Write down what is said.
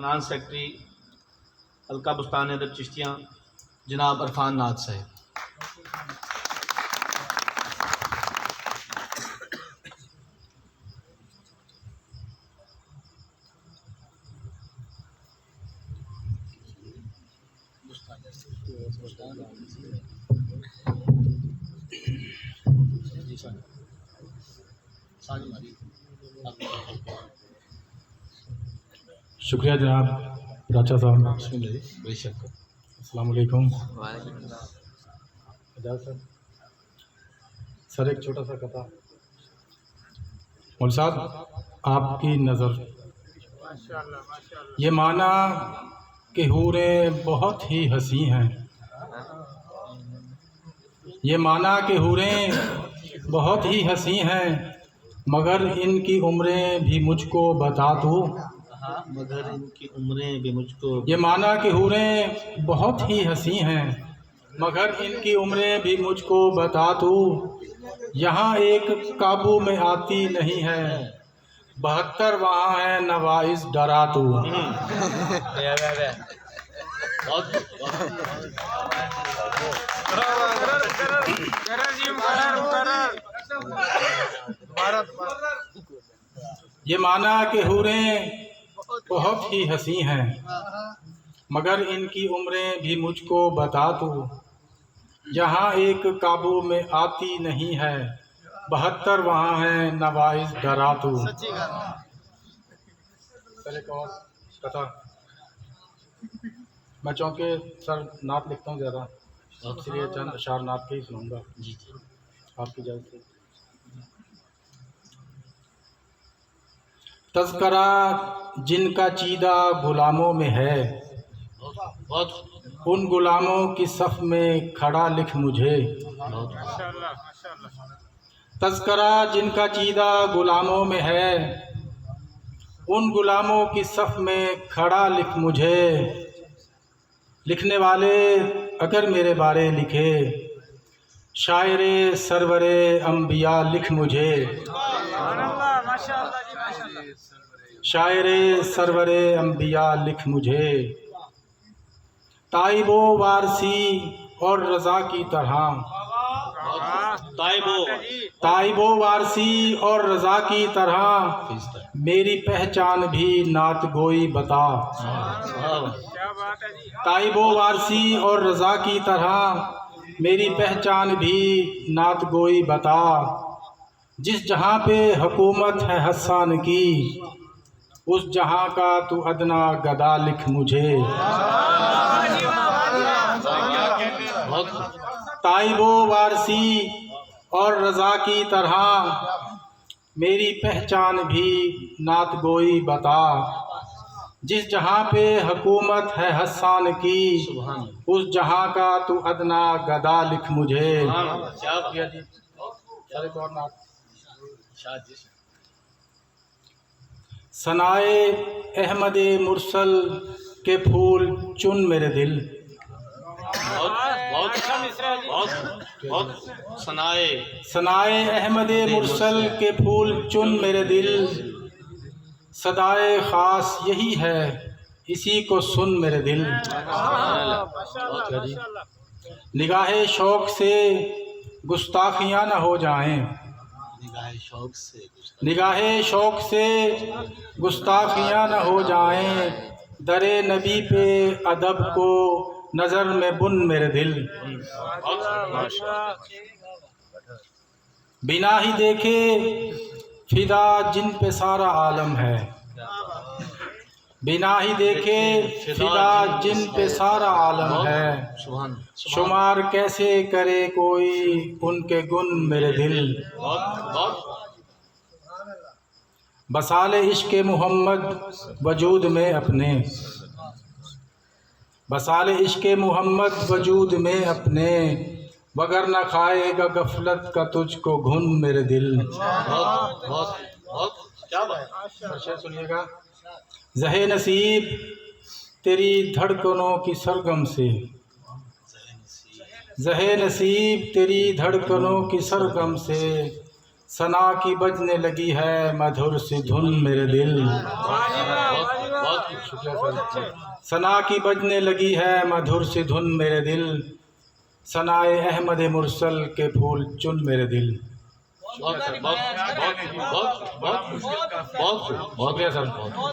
Finance secretary हल्का बुस्तान अदब चिश्तियाँ जनाब अरफान नाथ साहब। शुक्रिया जनाब राजा साहब। बेशक। अस्सलाम वालेकुम सर, एक छोटा सा कथा। मौलवी साहब, आपकी नज़र ये माना कि हूरें बहुत ही हंसी हैं, ये माना कि हूरें बहुत ही हंसी हैं, मगर इनकी उम्रें भी मुझको बता तू। मगर इनकी उम्रें भी मुझको। ये माना कि हूरें बहुत ही हंसी हैं, मगर इनकी उम्रें भी मुझको बता तू। यहाँ एक काबू में आती नहीं है, 72 वहाँ है नवाइस डरा तू। ये माना कि हूरें बहुत ही हंसी हैं, मगर इनकी उम्रें भी मुझको बता तू। यहाँ एक काबू में आती नहीं है, 72 वहाँ है नवाइस डरा तू। कथा मैं चूँकि सर नात लिखता हूँ ज़्यादा, इसलिए चंद अशार नात के ही सुनाऊँगा जी आपकी इजाज़त से। तज़करा जिनका चीदा गुलामों में है, उन गुलामों की सफ़ में खड़ा लिख मुझे। तज़करा जिनका चीदा गुलामों में है, उन गुलामों की सफ़ में खड़ा लिख मुझे। लिखने वाले अगर मेरे बारे लिखे, शायरे सरवरे अंबिया लिख मुझे। शायरे सरवरे अंबिया लिख मुझे। ताइबो वारसी और रज़ा की तरह, ताइबो वारसी और रज़ा की तरह, मेरी पहचान भी नात गोई बता। ताइबो वारसी और रज़ा की तरह, मेरी पहचान भी नात गोई बता। जिस जहाँ पे हुकूमत है हसन की, उस जहाँ का तू अदना गदा लिख मुझे। ताइबो वारसी और रज़ा की तरह, मेरी पहचान भी नात गोई बता। जिस जहाँ पे हुकूमत है हसन की, उस जहाँ का तू अदना गदा लिख मुझे। सनाए अहमदे मुरसल के फूल चुन मेरे दिल। सनाए अहमदे मुरसल के फूल चुन मेरे दिल। सदाए ख़ास यही है, इसी को सुन मेरे दिल। निगाहे शौक़ से गुस्ताखियाँ न हो जाएं, निगाहे शौक़ से गुस्ताखियाँ न हो जाएं। दरे नबी पे अदब को नज़र में बुन मेरे दिल। बिना ही देखे फिदा जिन पे सारा आलम है, बिना ही देखे फिदा जिन पे सारा आलम है। शुमार कैसे करे कोई उनके गुण मेरे दिल। बसाले इश्क़ मोहम्मद वजूद में अपने, बसाले इश्क़ मोहम्मद वजूद में अपने, वगर न खाएगा गफलत का तुझको घुन मेरे दिल। सुनिएगा। ज़हे नसीब तेरी धड़कनों की सरगम से, ज़हे नसीब तेरी धड़कनों की सरगम से, सना की बजने लगी है मधुर सी धुन मेरे दिल। शुक्रिया सर। सना की बजने लगी है मधुर सी धुन मेरे दिल, सनाए अहमद मुरसल के फूल चुन मेरे दिल। बहुत सर, बहुत बहुत बहुत बहुत बहुत शुक्रिया सर, बहुत।